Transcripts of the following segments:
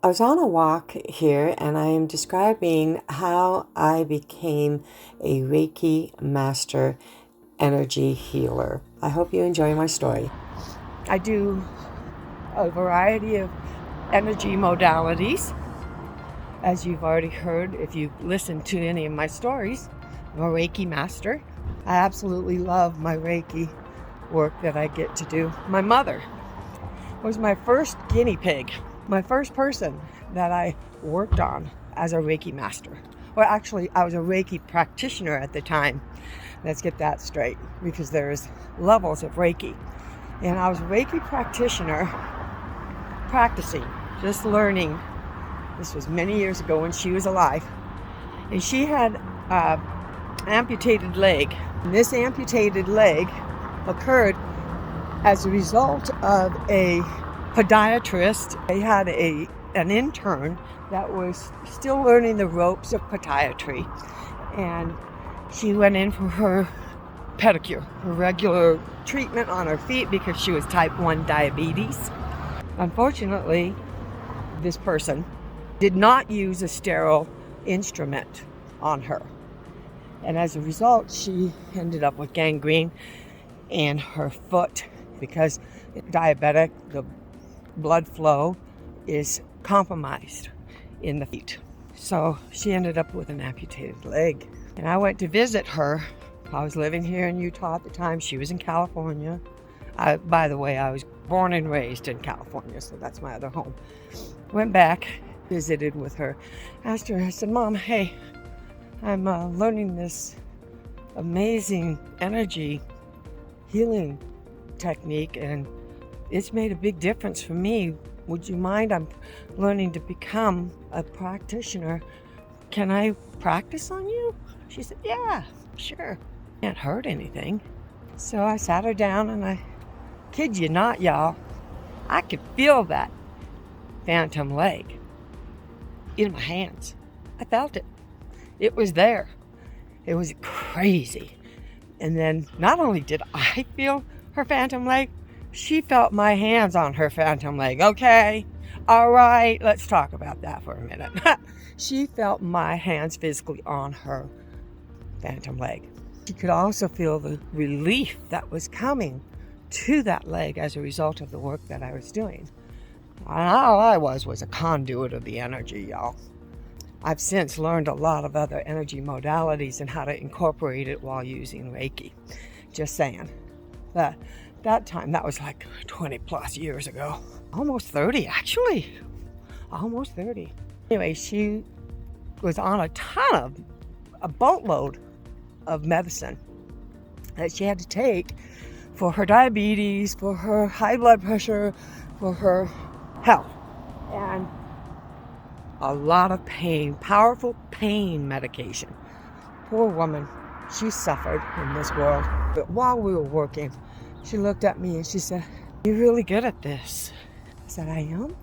I was on a walk here and I am describing how I became a Reiki master energy healer. I hope you enjoy my story. I do a variety of energy modalities. As you've already heard, if you've listened to any of my stories, I'm a Reiki master. I absolutely love my Reiki work that I get to do. My mother was my first guinea pig, my first person that I worked on as a Reiki master. Well, actually, I was a Reiki practitioner at the time. Let's get that straight, because there's levels of Reiki. And I was a Reiki practitioner practicing, just learning. This was many years ago when she was alive. And she had an amputated leg. And this amputated leg occurred as a result of a podiatrist. They had an intern that was still learning the ropes of podiatry. And she went in for her pedicure, her regular treatment on her feet, because she was type 1 diabetes. Unfortunately, this person did not use a sterile instrument on her. And as a result, she ended up with gangrene in her foot, because diabetic, the blood flow is compromised in the feet. So she ended up with an amputated leg. And I went to visit her. I was living here in Utah at the time. She was in California. By the way, I was born and raised in California, so that's my other home. Went back, visited with her, asked her, I said, Mom, hey, I'm learning this amazing energy healing technique, and it's made a big difference for me. Would you mind? I'm learning to become a practitioner. Can I practice on you? She said, yeah, sure. Can't hurt anything. So I sat her down, and I kid you not, y'all, I could feel that phantom leg in my hands. I felt it. It was there. It was crazy. And then not only did I feel her phantom leg, she felt my hands on her phantom leg. Okay, all right, let's talk about that for a minute. She felt my hands physically on her phantom leg. She could also feel the relief that was coming to that leg as a result of the work that I was doing. And all I was a conduit of the energy, y'all. I've since learned a lot of other energy modalities and how to incorporate it while using Reiki. Just saying. But that time, that was like 20 plus years ago. Almost 30, actually. Almost 30. Anyway, she was on a boatload of medicine that she had to take for her diabetes, for her high blood pressure, for her health. And a lot of pain, powerful pain medication. Poor woman, she suffered in this world. But while we were working, she looked at me and she said, "You're really good at this." I said, "I am?"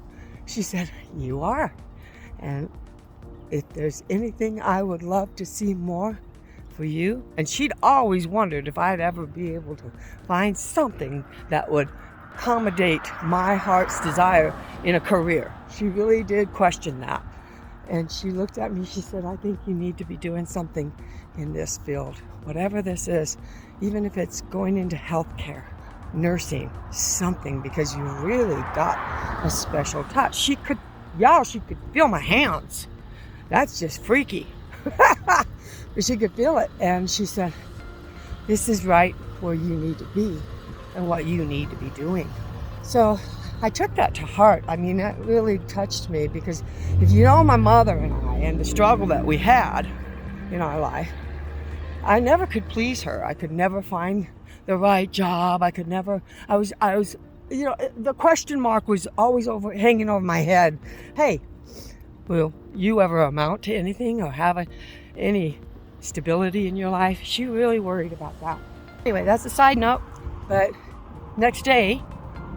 She said, "You are. And if there's anything I would love to see more for you," and she'd always wondered if I'd ever be able to find something that would accommodate my heart's desire in a career. She really did question that. And she looked at me, she said, "I think you need to be doing something in this field, whatever this is, even if it's going into healthcare, nursing, something, because you really got a special touch." She could feel my hands. That's just freaky. But she could feel it. And she said, "This is right where you need to be and what you need to be doing." So I took that to heart. I mean, that really touched me, because if you know my mother and I and the struggle that we had in our life, I never could please her. I could never find the right job. I was, the question mark was always hanging over my head. Hey, will you ever amount to anything or have any stability in your life? She really worried about that. Anyway, that's a side note. But next day,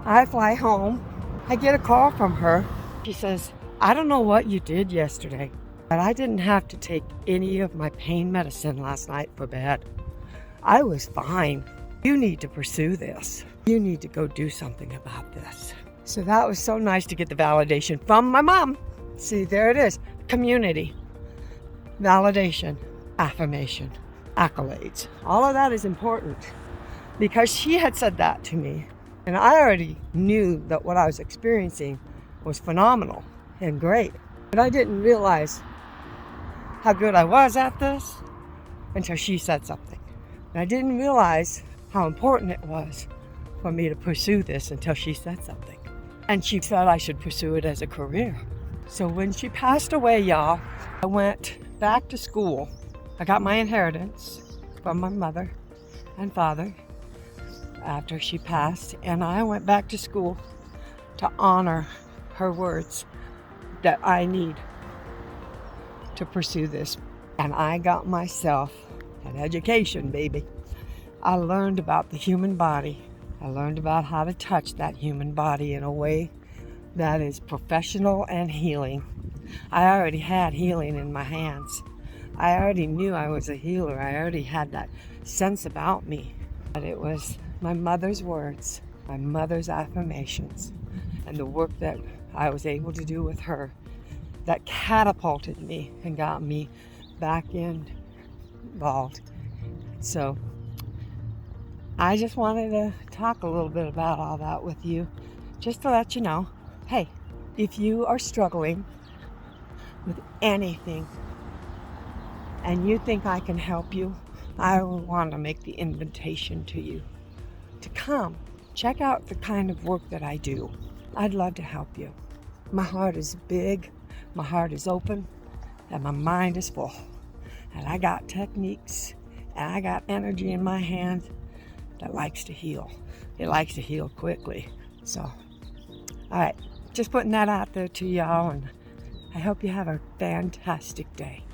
I fly home. I get a call from her. She says, "I don't know what you did yesterday, but I didn't have to take any of my pain medicine last night for bed. I was fine. You need to pursue this. You need to go do something about this." So that was so nice to get the validation from my mom. See, there it is. Community, validation, affirmation, accolades. All of that is important because she had said that to me. And I already knew that what I was experiencing was phenomenal and great. But I didn't realize how good I was at this until she said something. And I didn't realize how important it was for me to pursue this until she said something. And she said I should pursue it as a career. So when she passed away, y'all, I went back to school. I got my inheritance from my mother and father after she passed, and I went back to school to honor her words that I need to pursue this. And I got myself an education, baby. I learned about the human body. I learned about how to touch that human body in a way that is professional and healing. I already had healing in my hands. I already knew I was a healer. I already had that sense about me. But it was my mother's words, my mother's affirmations, and the work that I was able to do with her that catapulted me and got me back involved. So I just wanted to talk a little bit about all that with you, just to let you know, hey, if you are struggling with anything and you think I can help you, I want to make the invitation to you to come check out the kind of work that I do. I'd love to help you. My heart is big, my heart is open, and my mind is full. And I got techniques and I got energy in my hand that likes to heal. It likes to heal quickly. So, all right, just putting that out there to y'all, and I hope you have a fantastic day.